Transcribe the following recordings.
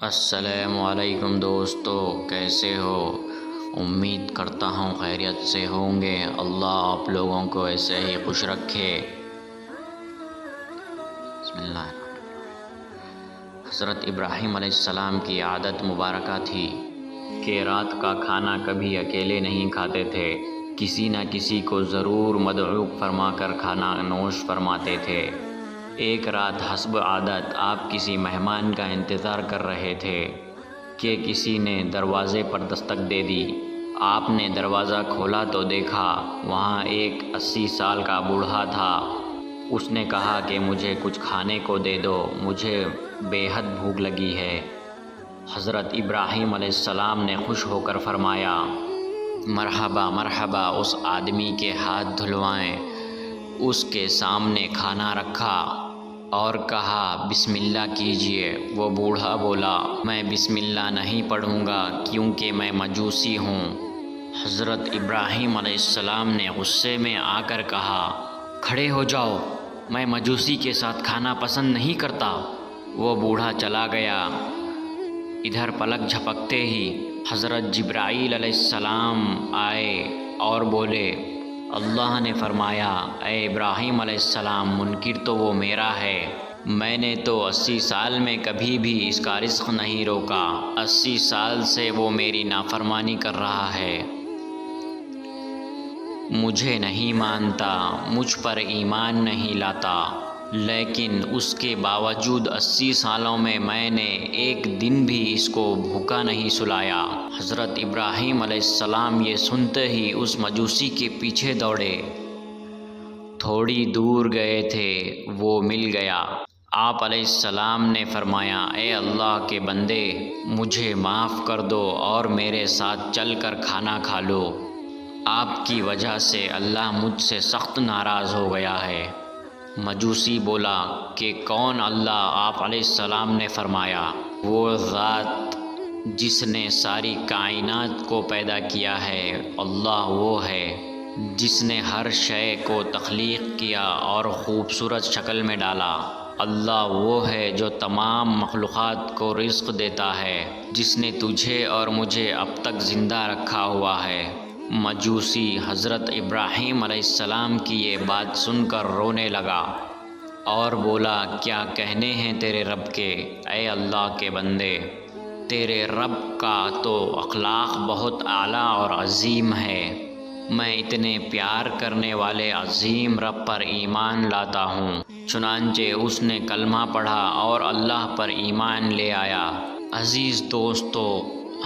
السلام علیکم دوستو، کیسے ہو؟ امید کرتا ہوں خیریت سے ہوں گے۔ اللہ آپ لوگوں کو ایسے ہی خوش رکھے۔ بسم اللہ۔ حضرت ابراہیم علیہ السلام کی عادت مبارکہ تھی کہ رات کا کھانا کبھی اکیلے نہیں کھاتے تھے، کسی نہ کسی کو ضرور مدعو فرما کر کھانا نوش فرماتے تھے۔ ایک رات حسب عادت آپ کسی مہمان کا انتظار کر رہے تھے کہ کسی نے دروازے پر دستک دے دی۔ آپ نے دروازہ کھولا تو دیکھا وہاں ایک 80 سال کا بوڑھا تھا۔ اس نے کہا کہ مجھے کچھ کھانے کو دے دو، مجھے بے حد بھوک لگی ہے۔ حضرت ابراہیم علیہ السلام نے خوش ہو کر فرمایا، مرحبا مرحبا، اس آدمی کے ہاتھ دھلوائیں۔ اس کے سامنے کھانا رکھا اور کہا بسم اللہ کیجئے۔ وہ بوڑھا بولا، میں بسم اللہ نہیں پڑھوں گا کیونکہ میں مجوسی ہوں۔ حضرت ابراہیم علیہ السلام نے غصے میں آ کر کہا، کھڑے ہو جاؤ، میں مجوسی کے ساتھ کھانا پسند نہیں کرتا۔ وہ بوڑھا چلا گیا۔ ادھر پلک جھپکتے ہی حضرت جبرائیل علیہ السلام آئے اور بولے، اللہ نے فرمایا، اے ابراہیم علیہ السلام، منکر تو وہ میرا ہے۔ میں نے تو 80 سال میں کبھی بھی اس کا رزق نہیں روکا۔ 80 سال سے وہ میری نافرمانی کر رہا ہے، مجھے نہیں مانتا، مجھ پر ایمان نہیں لاتا، لیکن اس کے باوجود 80 سالوں میں نے ایک دن بھی اس کو بھوکا نہیں سلایا۔ حضرت ابراہیم علیہ السلام یہ سنتے ہی اس مجوسی کے پیچھے دوڑے۔ تھوڑی دور گئے تھے، وہ مل گیا۔ آپ علیہ السلام نے فرمایا، اے اللہ کے بندے، مجھے معاف کر دو اور میرے ساتھ چل کر کھانا کھا لو۔ آپ کی وجہ سے اللہ مجھ سے سخت ناراض ہو گیا ہے۔ مجوسی بولا کہ کون اللہ؟ آپ علیہ السلام نے فرمایا، وہ ذات جس نے ساری کائنات کو پیدا کیا ہے، اللہ وہ ہے جس نے ہر شے کو تخلیق کیا اور خوبصورت شکل میں ڈالا۔ اللہ وہ ہے جو تمام مخلوقات کو رزق دیتا ہے، جس نے تجھے اور مجھے اب تک زندہ رکھا ہوا ہے۔ مجوسی حضرت ابراہیم علیہ السلام کی یہ بات سن کر رونے لگا اور بولا، کیا کہنے ہیں تیرے رب کے، اے اللہ کے بندے؟ تیرے رب کا تو اخلاق بہت اعلیٰ اور عظیم ہے۔ میں اتنے پیار کرنے والے عظیم رب پر ایمان لاتا ہوں۔ چنانچہ اس نے کلمہ پڑھا اور اللہ پر ایمان لے آیا۔ عزیز دوستو،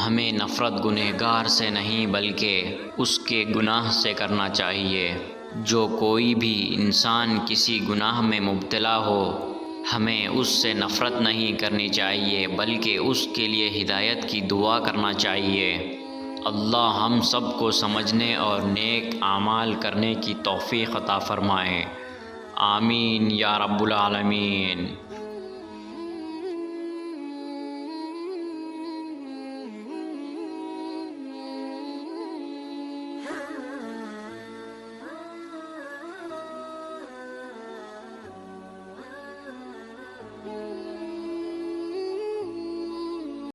ہمیں نفرت گنہگار سے نہیں بلکہ اس کے گناہ سے کرنا چاہیے۔ جو کوئی بھی انسان کسی گناہ میں مبتلا ہو، ہمیں اس سے نفرت نہیں کرنی چاہیے بلکہ اس کے لیے ہدایت کی دعا کرنا چاہیے۔ اللہ ہم سب کو سمجھنے اور نیک اعمال کرنے کی توفیق عطا فرمائے۔ آمین یا رب العالمین۔